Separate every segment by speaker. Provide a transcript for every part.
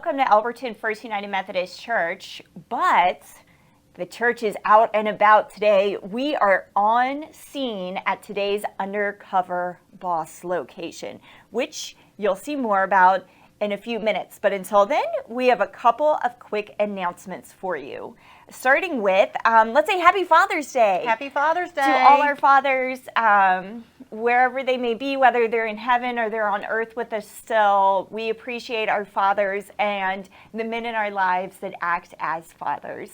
Speaker 1: welcome to Elberton First United Methodist Church, but the church is out and about today. We are on scene at today's Undercover Boss location, which you'll see more about in a few minutes. But until then, we have a couple of quick announcements for you. Starting with, let's say Happy Father's Day.
Speaker 2: Happy Father's Day.
Speaker 1: To all our fathers, wherever they may be, whether they're in heaven or they're on earth with us still, we appreciate our fathers and the men in our lives that act as fathers.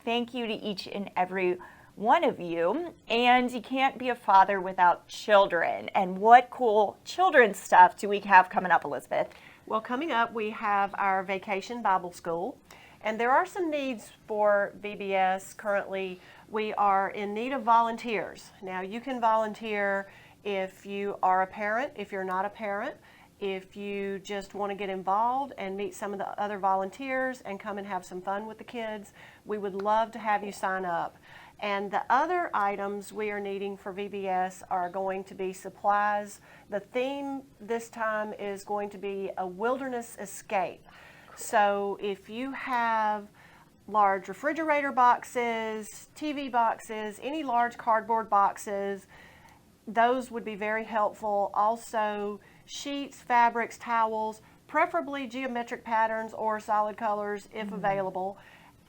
Speaker 1: Thank you to each and every one of you. And you can't be a father without children. And what cool children's stuff do we have coming up, Elizabeth?
Speaker 2: Well, coming up, we have our Vacation Bible School. And there are some needs for VBS. Currently, we are in need of volunteers. Now, you can volunteer if you are a parent, if you're not a parent, if you just want to get involved and meet some of the other volunteers and come and have some fun with the kids. We would love to have you sign up. And the other items we are needing for VBS are going to be supplies. The theme this time is going to be a wilderness escape. So if you have large refrigerator boxes, TV boxes, any large cardboard boxes, those would be very helpful. Also, sheets, fabrics, towels, preferably geometric patterns or solid colors if available.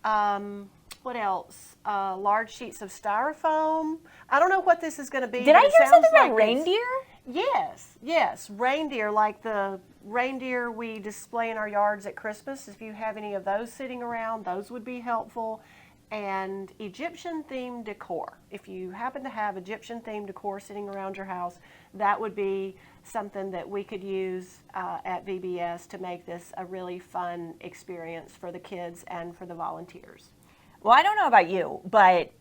Speaker 2: What else? Large sheets of styrofoam. I don't know what this is going to be.
Speaker 1: Did I hear something about reindeer?
Speaker 2: Yes, reindeer, like the reindeer we display in our yards at Christmas. If you have any of those sitting around, those would be helpful. And Egyptian themed decor. If you happen to have Egyptian themed decor sitting around your house, that would be something that we could use at VBS to make this a really fun experience for the kids and for the volunteers.
Speaker 1: Well, I don't know about you, but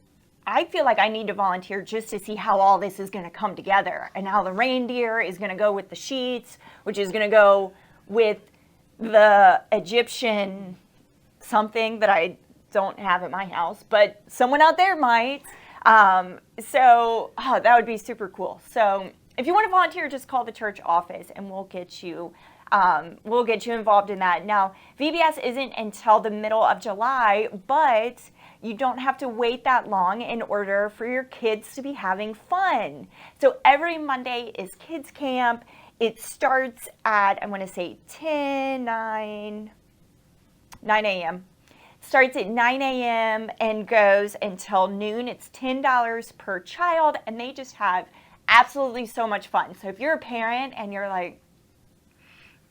Speaker 1: I feel like I need to volunteer just to see how all this is going to come together and how the reindeer is going to go with the sheets, which is going to go with the Egyptian something that I don't have at my house, but someone out there might. So that would be super cool. So if you want to volunteer, just call the church office and we'll get you involved in that. Now, VBS isn't until the middle of July, but you don't have to wait that long in order for your kids to be having fun. So every Monday is kids camp. It starts at, I'm going to say 9 a.m. Starts at 9 a.m. and goes until noon. It's $10 per child, and they just have absolutely so much fun. So if you're a parent and you're like,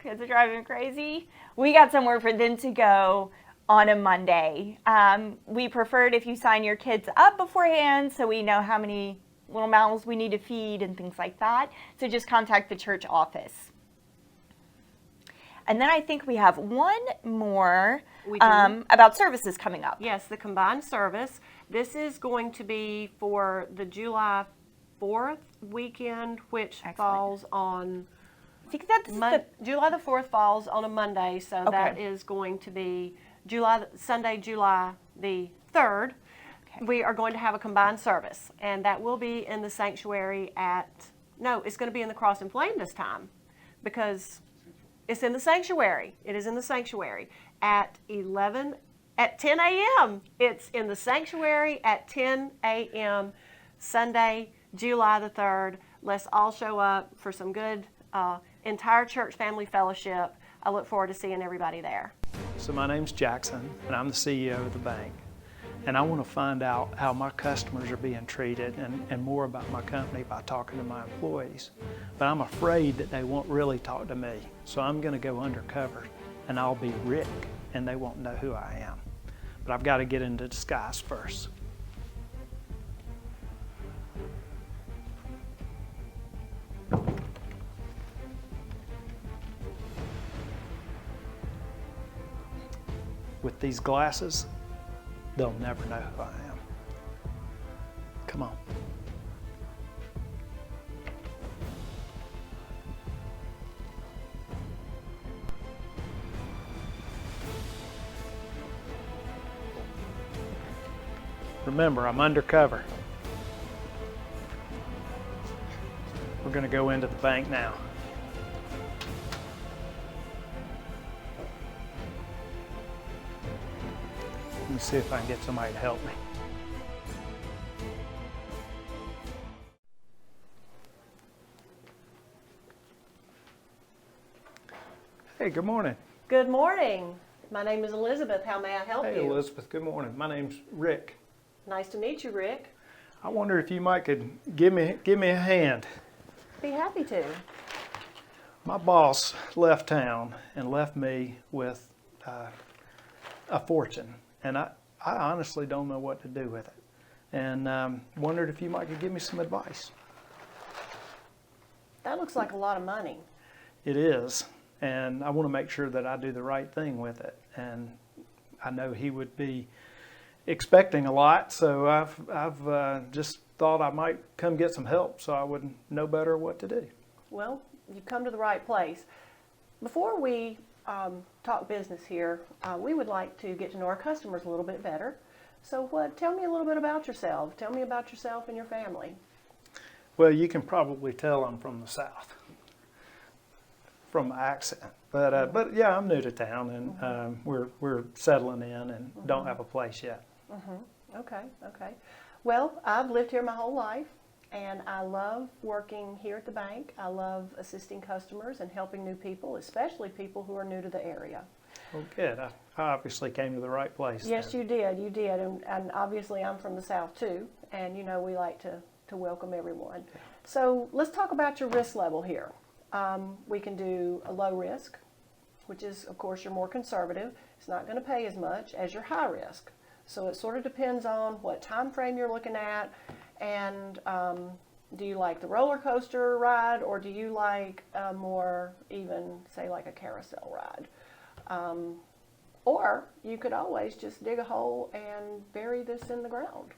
Speaker 1: kids are driving me crazy, we got somewhere for them to go on a Monday. We preferred if you sign your kids up beforehand so we know how many little mouths we need to feed and things like that. So just contact the church office. And then I think we have one more about services coming up.
Speaker 2: Yes, the combined service. This is going to be for the July 4th weekend, which falls on
Speaker 1: I think that's
Speaker 2: July the 4th falls on a Monday, so that is going to be Sunday, July the 3rd. Okay. We are going to have a combined service, and that will be in the sanctuary it's going to be in the Cross and Flame this time because it's in the sanctuary. It is in the sanctuary at 10 a.m. It's in the sanctuary at 10 a.m. Sunday, July the 3rd. Let's all show up for some good entire church family fellowship. I look forward to seeing everybody there.
Speaker 3: So my name's Jackson, and I'm the CEO of the bank. And I want to find out how my customers are being treated and more about my company by talking to my employees. But I'm afraid that they won't really talk to me. So I'm going to go undercover, and I'll be Rick, and they won't know who I am. But I've got to get into disguise first. With these glasses, they'll never know who I am. Come on. Remember, I'm undercover. We're going to go into the bank now. and see if I can get somebody to help me. Hey, good morning.
Speaker 2: Good morning. My name is Elizabeth. How may I help
Speaker 3: Hey,
Speaker 2: you?
Speaker 3: Elizabeth, good morning. My name's Rick.
Speaker 2: Nice to meet you, Rick.
Speaker 3: I wonder if you might could give me a hand.
Speaker 2: Be happy to.
Speaker 3: My boss left town and left me with a fortune, and I honestly don't know what to do with it. And wondered if you might could give me some advice.
Speaker 2: That looks like a lot of money.
Speaker 3: It is, and I want to make sure that I do the right thing with it. And I know he would be expecting a lot, so I've just thought I might come get some help so I would know better what to do.
Speaker 2: Well, you've come to the right place. Before we talk business here, we would like to get to know our customers a little bit better. So tell me a little bit about yourself. Tell me about yourself and your family.
Speaker 3: Well, you can probably tell I'm from the South from my accent, but yeah, I'm new to town, and we're settling in and don't have a place yet.
Speaker 2: Okay. Well, I've lived here my whole life, and I love working here at the bank. I love assisting customers and helping new people, especially people who are new to the area.
Speaker 3: Well, good. I obviously came to the right place.
Speaker 2: Yes,
Speaker 3: then.
Speaker 2: you did, and obviously I'm from the South too, and we like to welcome everyone. So let's talk about your risk level here. We can do a low risk, which is, of course, you're more conservative. It's not going to pay as much as your high risk. So it sort of depends on what time frame you're looking at, and do you like the roller coaster ride, or do you like a more even, say, like a carousel ride? Or you could always just dig a hole and bury this in the ground.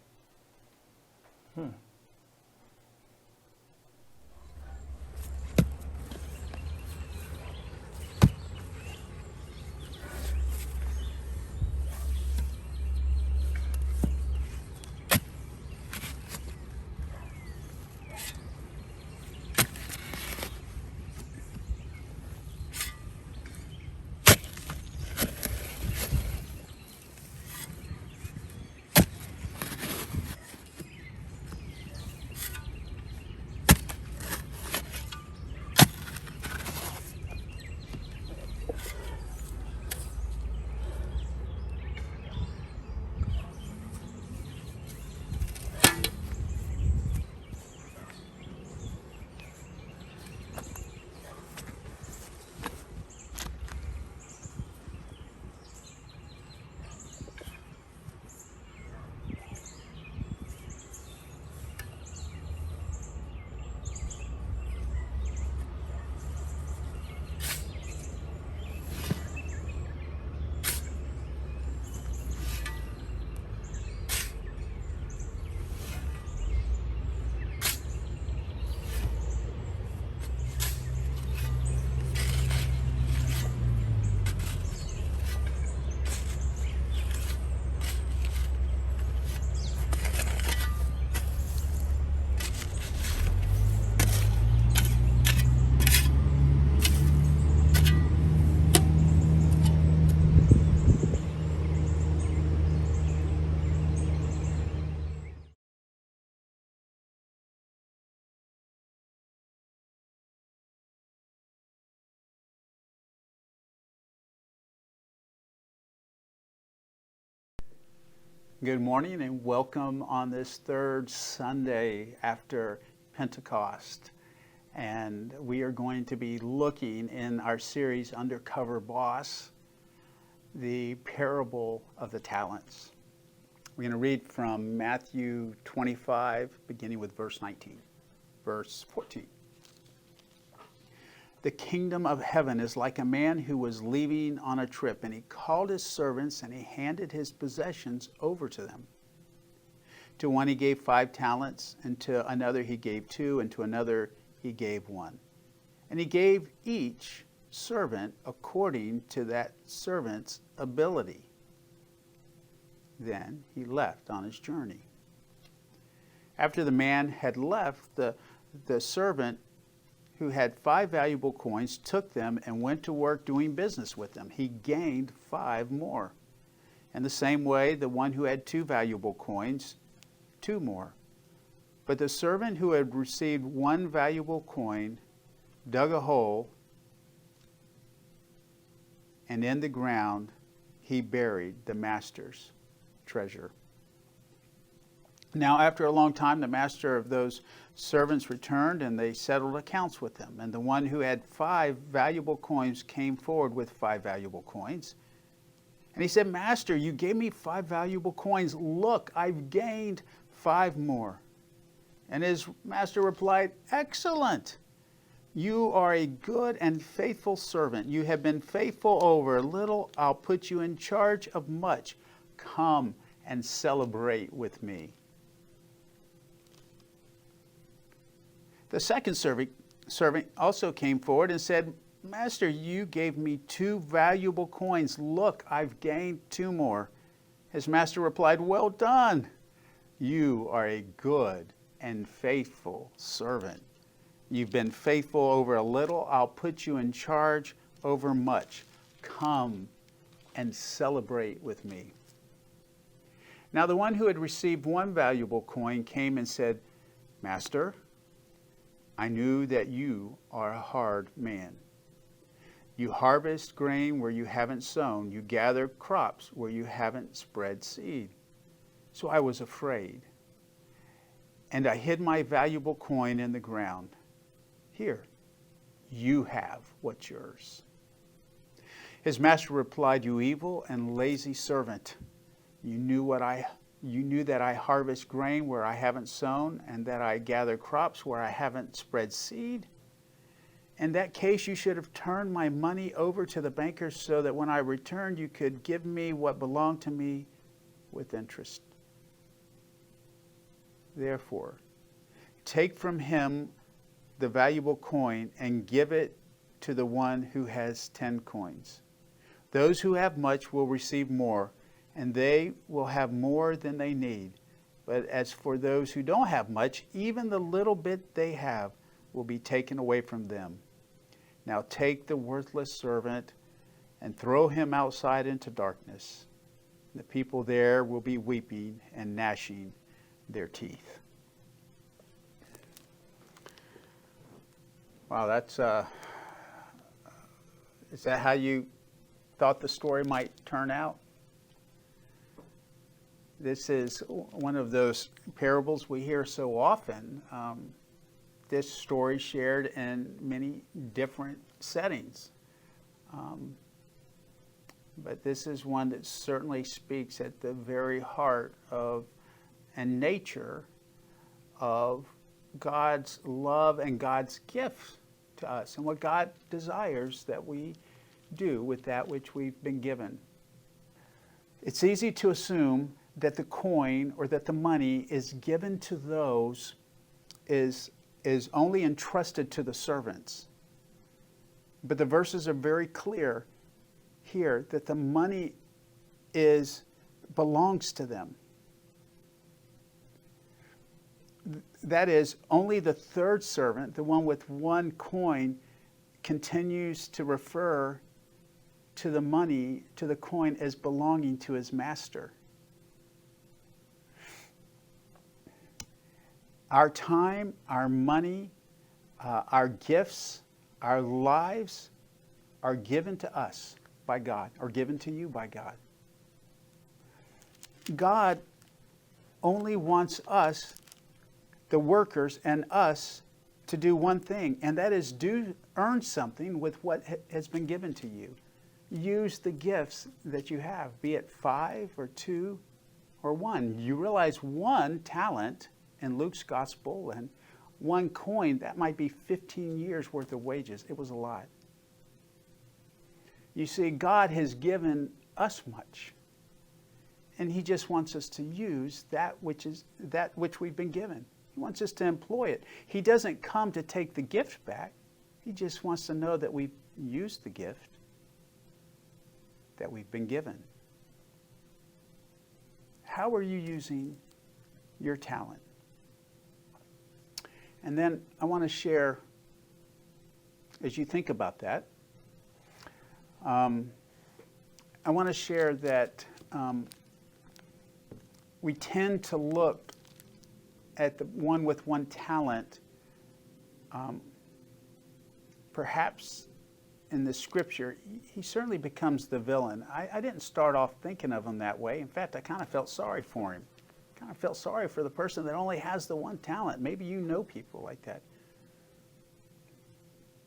Speaker 4: Good morning and welcome on this third Sunday after Pentecost. And we are going to be looking in our series, Undercover Boss, the parable of the talents. We're going to read from Matthew 25, beginning with verse 19. Verse 14. The kingdom of heaven is like a man who was leaving on a trip, and he called his servants and he handed his possessions over to them. To one he gave 5 talents, and to another he gave 2, and to another he gave 1. And he gave each servant according to that servant's ability. Then he left on his journey. After the man had left, the servant who had 5 valuable coins took them and went to work doing business with them. He gained 5 more. In the same way, the one who had 2 valuable coins, 2 more. But the servant who had received 1 valuable coin dug a hole, and in the ground he buried the master's treasure. Now, after a long time, the master of those servants returned, and they settled accounts with them. And the one who had 5 valuable coins came forward with 5 valuable coins. And he said, Master, you gave me 5 valuable coins. Look, I've gained 5 more. And his master replied, Excellent. You are a good and faithful servant. You have been faithful over a little. I'll put you in charge of much. Come and celebrate with me. The second servant also came forward and said, Master, you gave me 2 valuable coins. Look, I've gained 2 more. His master replied, Well done. You are a good and faithful servant. You've been faithful over a little. I'll put you in charge over much. Come and celebrate with me. Now the one who had received 1 valuable coin came and said, Master, I knew that you are a hard man. You harvest grain where you haven't sown. You gather crops where you haven't spread seed. So I was afraid, and I hid my valuable coin in the ground. Here, you have what's yours. His master replied, You evil and lazy servant. You knew that I harvest grain where I haven't sown, and that I gather crops where I haven't spread seed. In that case, you should have turned my money over to the bankers so that when I returned, you could give me what belonged to me with interest. Therefore, take from him the valuable coin and give it to the one who has 10 coins. Those who have much will receive more, and they will have more than they need. But as for those who don't have much, even the little bit they have will be taken away from them. Now take the worthless servant and throw him outside into darkness. The people there will be weeping and gnashing their teeth. Wow, is that how you thought the story might turn out? This is one of those parables we hear so often. This story shared in many different settings. But this is one that certainly speaks at the very heart of and nature of God's love and God's gift to us, and what God desires that we do with that which we've been given. It's easy to assume that the coin or that the money is given to those is only entrusted to the servants. But the verses are very clear here that the money belongs to them. That is, only the third servant, the one with 1 coin, continues to refer to the money, to the coin, as belonging to his master. Our time, our money, our gifts, our lives are given to us by God, or given to you by God. God only wants us, the workers, and us to do one thing, and that is earn something with what has been given to you. Use the gifts that you have, be it 5 or 2 or 1. You realize 1 talent in Luke's gospel and 1 coin, that might be 15 years worth of wages. It was a lot. You see, God has given us much, and he just wants us to use that which we've been given. He wants us to employ it. He doesn't come to take the gift back. He just wants to know that we've used the gift that we've been given. How are you using your talent? And then I want to share, as you think about that, I want to share that we tend to look at the one with one talent, perhaps in the scripture, he certainly becomes the villain. I didn't start off thinking of him that way. In fact, I kind of felt sorry for him. Kind of felt sorry for the person that only has the one talent. Maybe you know people like that.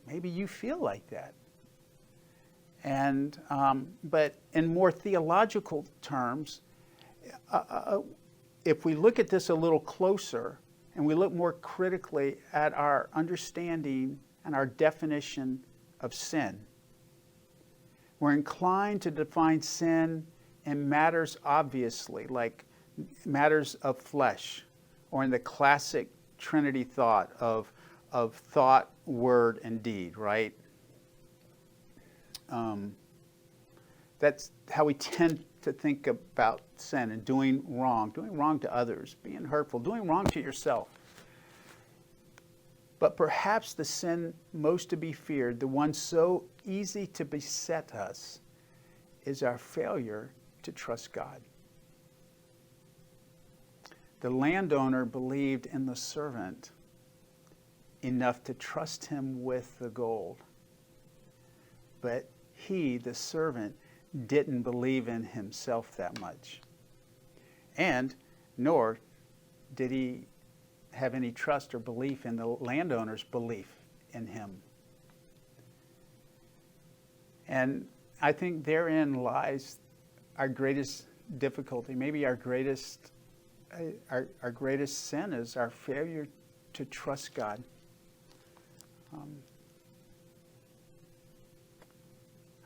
Speaker 4: Maybe you feel like that. And but in more theological terms, if we look at this a little closer and we look more critically at our understanding and our definition of sin, we're inclined to define sin in matters obviously, like matters of flesh, or in the classic Trinity thought of thought, word, and deed, right? That's how we tend to think about sin and doing wrong to others, being hurtful, doing wrong to yourself. But perhaps the sin most to be feared, the one so easy to beset us, is our failure to trust God. The landowner believed in the servant enough to trust him with the gold. But he, the servant, didn't believe in himself that much. And nor did he have any trust or belief in the landowner's belief in him. And I think therein lies our greatest difficulty. Maybe our greatest sin is our failure to trust God.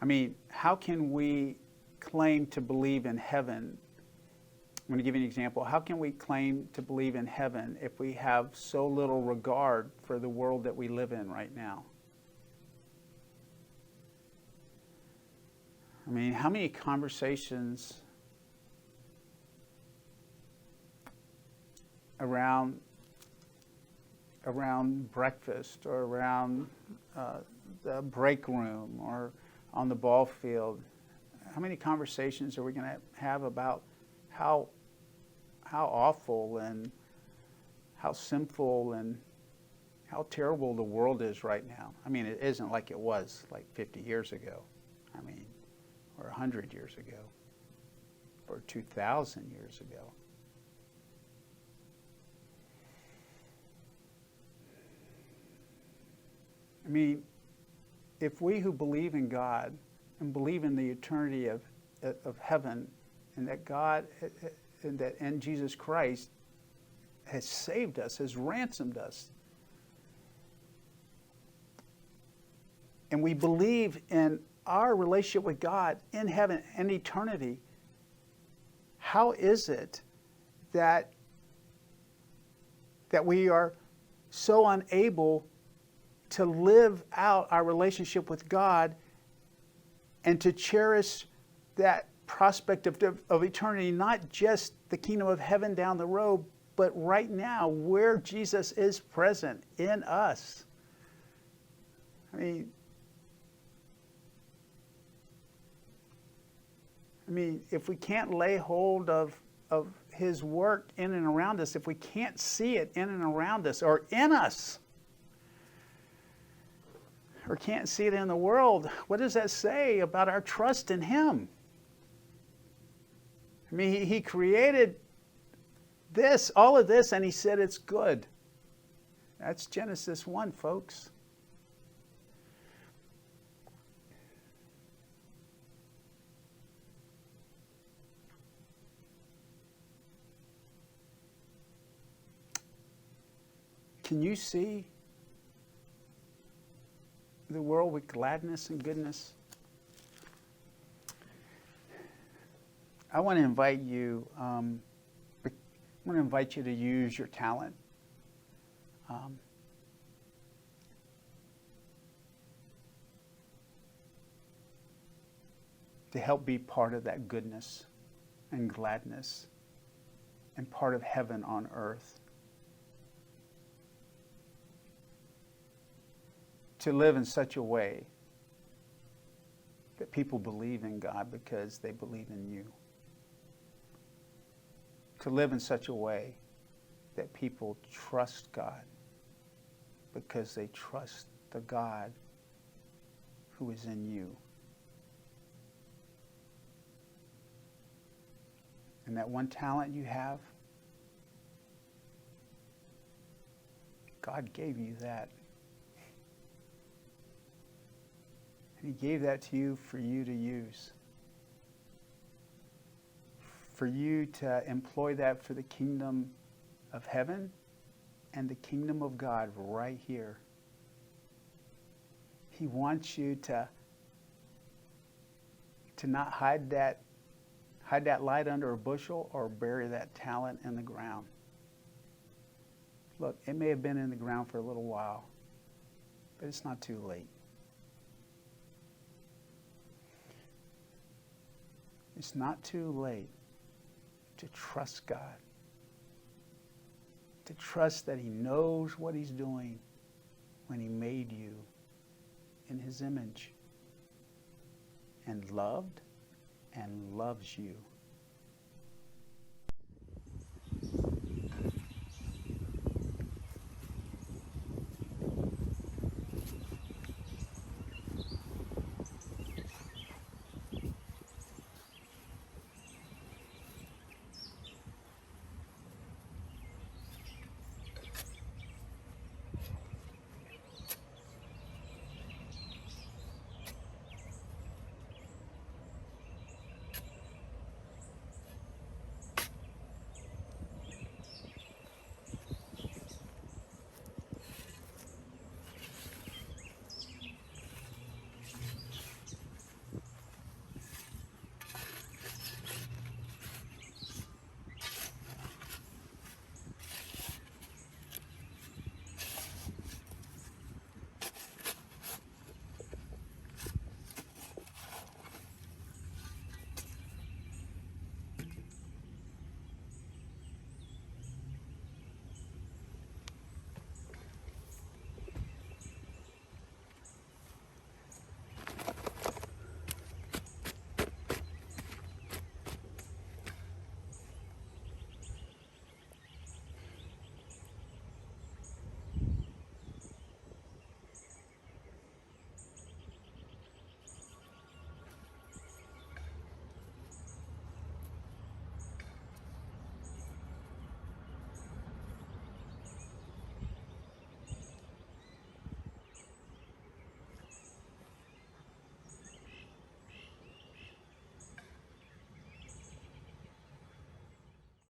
Speaker 4: I mean, how can we claim to believe in heaven? I'm going to give you an example. How can we claim to believe in heaven if we have so little regard for the world that we live in right now? I mean, how many conversations around breakfast or around the break room or on the ball field, how many conversations are we going to have about how awful and how sinful and how terrible the world is right now? I mean, it isn't like it was like 50 years ago. I mean, or 100 years ago, or 2,000 years ago. I mean, if we who believe in God and believe in the eternity of heaven, and that God and Jesus Christ has saved us, has ransomed us, and we believe in our relationship with God in heaven and eternity, how is it that we are so unable to live out our relationship with God and to cherish that prospect of eternity, not just the kingdom of heaven down the road, but right now where Jesus is present in us? I mean, if we can't lay hold of his work in and around us, if we can't see it in and around us or in us, or can't see it in the world, what does that say about our trust in him? I mean, he created this, all of this, and he said it's good. That's Genesis 1, folks. Can you see the world with gladness and goodness? I want to invite you. To use your talent. To help be part of that goodness and gladness and part of heaven on earth. To live in such a way that people believe in God because they believe in you. to live in such a way that people trust God because they trust the God who is in you. And that one talent you have, God gave you that. And he gave that to you for you to use. For you to employ that for the kingdom of heaven and the kingdom of God right here. He wants you to not hide that light under a bushel or bury that talent in the ground. Look, it may have been in the ground for a little while, but it's not too late. It's not too late to trust God, to trust that he knows what he's doing when he made you in his image and loved and loves you.